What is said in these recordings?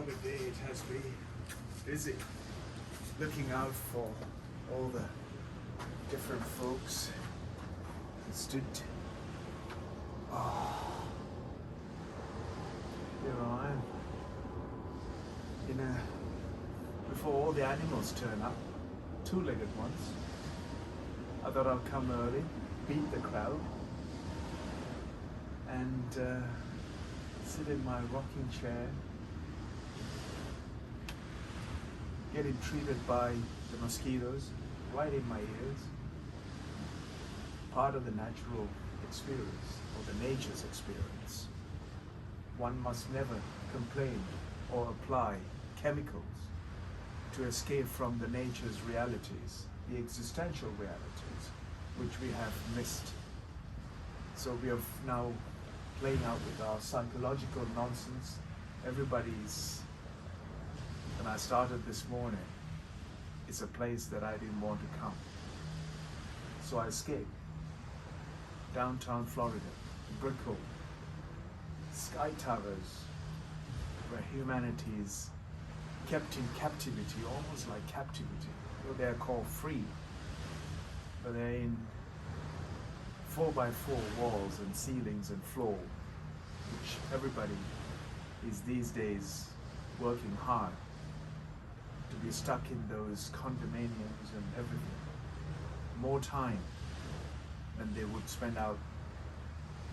what a day it has been. Busy. Looking out for all the different folks who stood. Here I am. Before all the animals turn up, two-legged ones. I thought I'd come early, beat the crowd, and sit in my rocking chair, getting treated by the mosquitoes right in my ears. Part of the natural experience, or the nature's experience. One must never complain or apply chemicals to escape from the nature's realities, the existential realities, which we have missed. So we are now playing out with our psychological nonsense. Everybody's, when I started this morning, it's a place that I didn't want to come. So I escaped. Downtown Florida, Brickell, sky towers, where humanity is kept in captivity, almost like captivity. Well, they're called free, but they're in 4x4 walls and ceilings and floor, which everybody is these days working hard to be stuck in those condominiums and everything. More time than they would spend out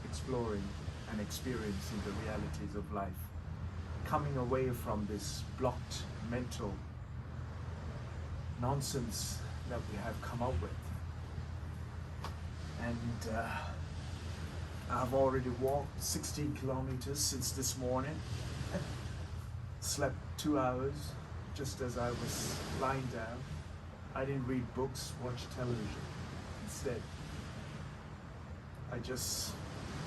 exploring and experiencing the realities of life. Coming away from this blocked mental nonsense that we have come up with. And I've already walked 16 kilometers since this morning. Slept 2 hours just as I was lying down. I didn't read books, watch television. Instead, I just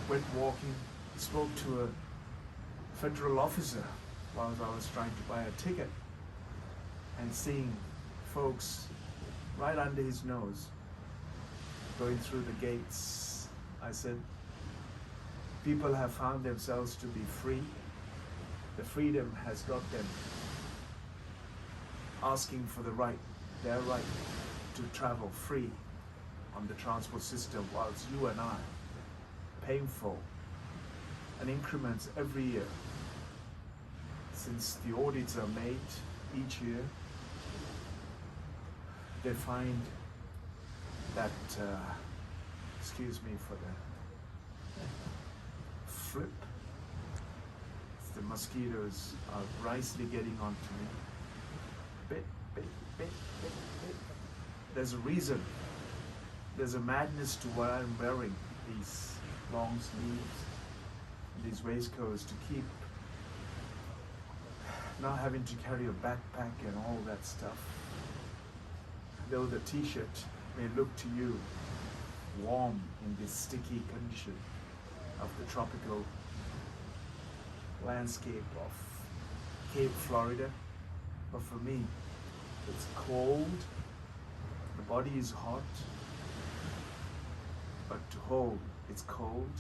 went walking, spoke to a federal officer while I was trying to buy a ticket, and seeing folks right under his nose going through the gates. I said, people have found themselves to be free. The freedom has got them asking for the right, their right to travel free on the transport system, whilst you and I, paying for an increments every year. Since the audits are made each year, they find that, excuse me for the flip, the mosquitoes are nicely getting onto me. Bit. There's a reason. There's a madness to what I'm wearing, these long sleeves, these waistcoats, to keep not having to carry a backpack and all that stuff. Though the t-shirt may look to you warm in this sticky condition of the tropical landscape of Cape Florida, but for me, it's cold, the body is hot, but to hold, it's cold,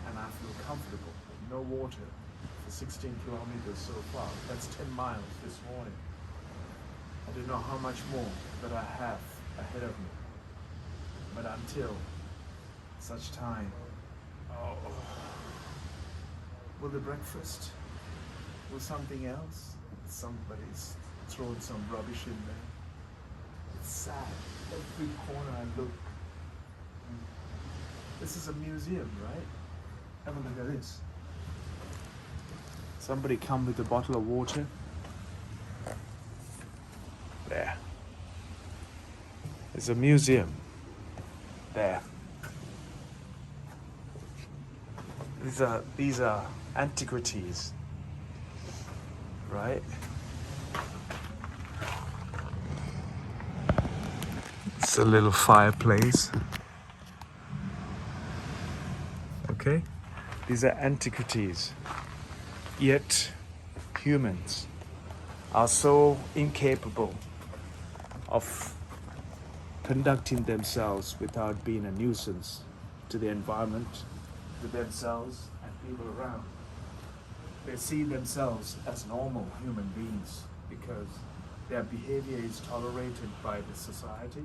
and I feel comfortable. No water for 16 kilometers so far. That's 10 miles this morning. I don't know how much more that I have ahead of me, but until such time, will the breakfast, will something else? Somebody's thrown some rubbish in there. It's sad. Every corner I look. This is a museum, right? Have a look at this. Somebody come with a bottle of water. There. It's a museum. There. These are antiquities, right? It's a little fireplace. Okay? These are antiquities. Yet humans are so incapable of conducting themselves without being a nuisance to the environment, to themselves and people around. They see themselves as normal human beings because their behavior is tolerated by the society,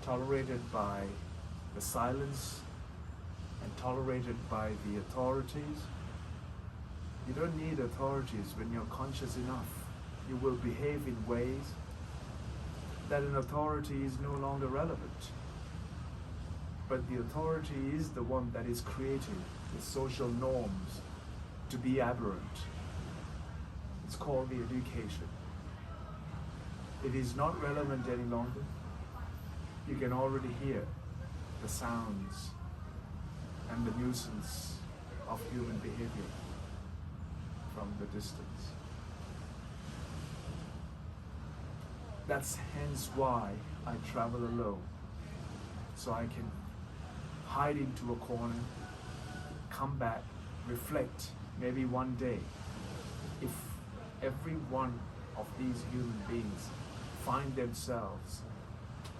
tolerated by the silence, and tolerated by the authorities. You don't need authorities when you're conscious enough. You will behave in ways that an authority is no longer relevant. But the authority is the one that is creating the social norms to be aberrant. It's called the education. It is not relevant any longer. You can already hear the sounds and the nuisance of human behavior from the distance. That's hence why I travel alone, so I can hide into a corner, come back, reflect. Maybe one day, if every one of these human beings find themselves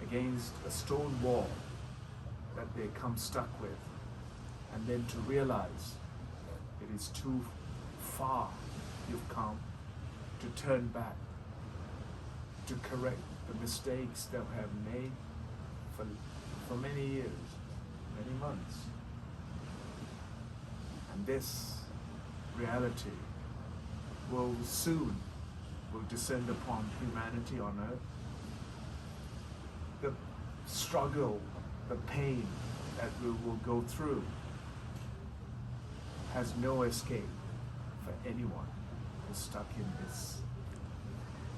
against a stone wall that they come stuck with, and then to realize it is too far you've come, to turn back, to correct the mistakes that we have made for many years, many months. And this reality will descend upon humanity on earth. The struggle, the pain that we will go through has no escape for anyone who's stuck in this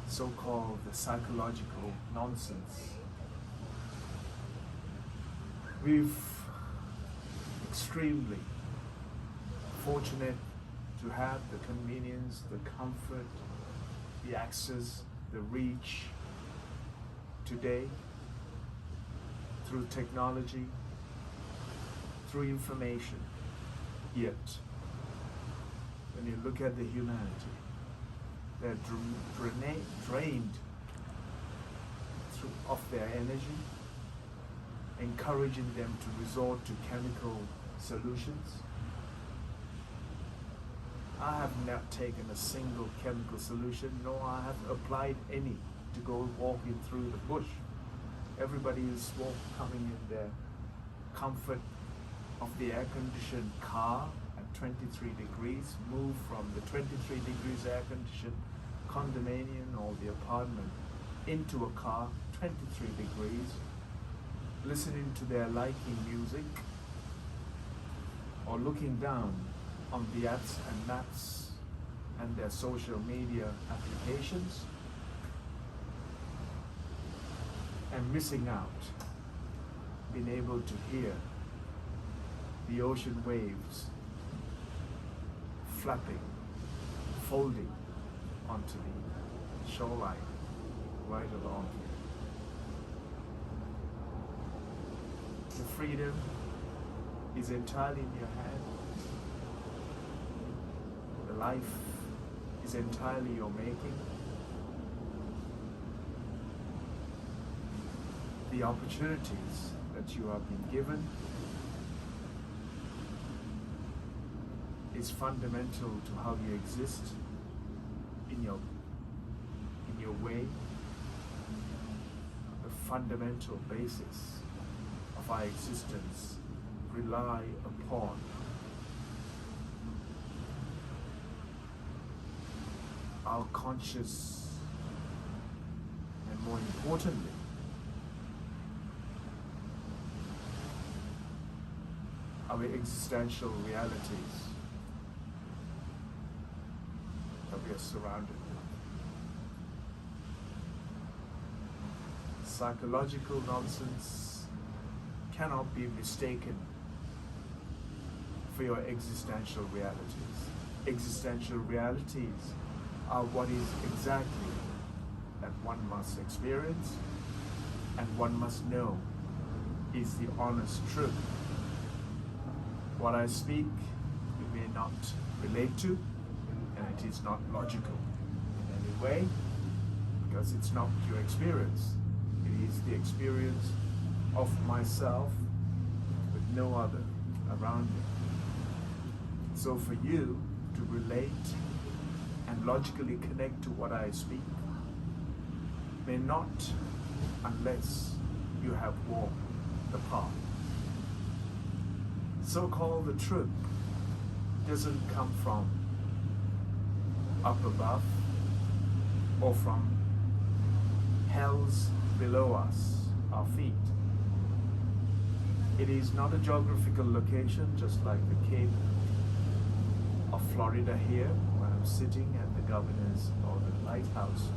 so-called the psychological nonsense. We've extremely fortunate to have the convenience, the comfort, the access, the reach today through technology, through information. Yet, when you look at the humanity, they're drained of their energy, encouraging them to resort to chemical solutions. I have not taken a single chemical solution, nor I have applied any to go walking through the bush. Everybody is coming in their comfort of the air-conditioned car at 23 degrees, move from the 23 degrees air-conditioned condominium or the apartment into a car, 23 degrees, listening to their liking music, or looking down on the apps and maps and their social media applications, and missing out, being able to hear the ocean waves flapping, folding onto the shoreline right along here. The freedom is entirely in your hand. The life is entirely your making. The opportunities that you have been given is fundamental to how you exist in your way. The fundamental basis of our existence rely upon our conscious, and more importantly, our existential realities that we are surrounded with. Psychological nonsense cannot be mistaken for your existential realities. Existential realities are what is exactly that one must experience and one must know is the honest truth. What I speak, you may not relate to, and it is not logical in any way, because it's not your experience. It is the experience of myself with no other around me. So for you, to relate and logically connect to what I speak may not unless you have walked the path. So-called the truth doesn't come from up above or from hells below us, our feet. It is not a geographical location, just like the Cape of Florida here, where I'm sitting at the governor's or the Lighthouse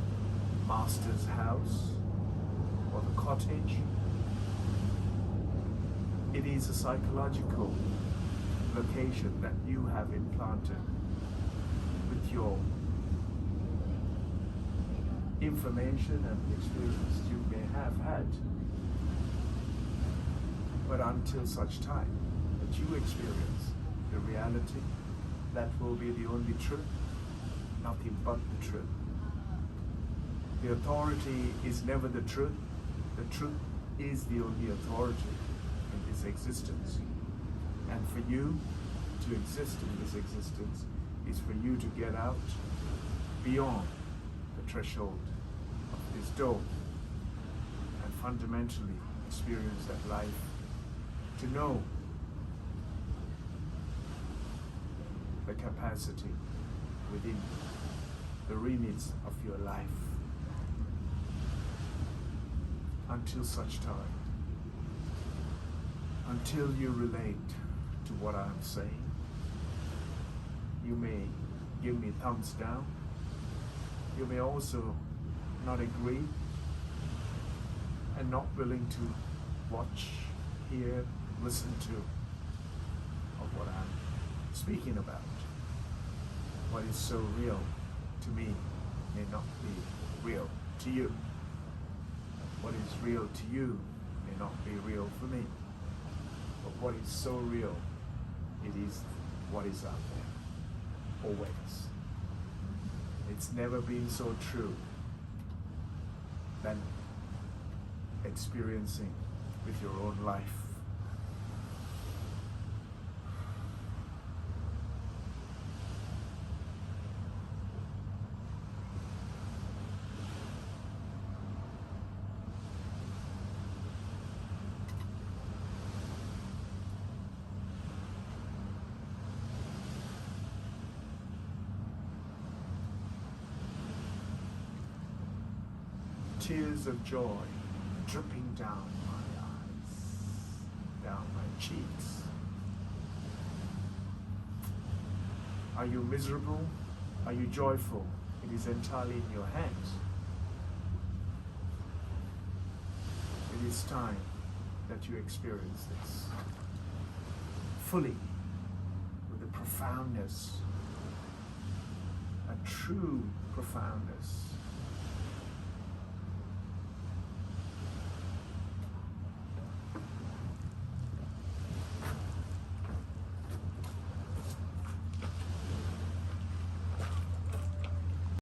master's house, or the Cottage. It is a psychological location that you have implanted with your information and experience you may have had. But until such time that you experience the reality, that will be the only truth, nothing but the truth. The authority is never the truth. The truth is the only authority in this existence. And for you to exist in this existence is for you to get out beyond the threshold of this door and fundamentally experience that life, to know the capacity within the remits of your life. Until such time, until you relate to what I'm saying, you may give me thumbs down. You may also not agree and not willing to watch, hear, listen to of what I'm speaking about. What is so real to me may not be real to you. What is real to you may not be real for me. But what is so real, it is what is out there, always. It's never been so true than experiencing with your own life. Tears of joy dripping down my eyes, down my cheeks. Are you miserable? Are you joyful? It is entirely in your hands. It is time that you experience this fully, with the profoundness, a true profoundness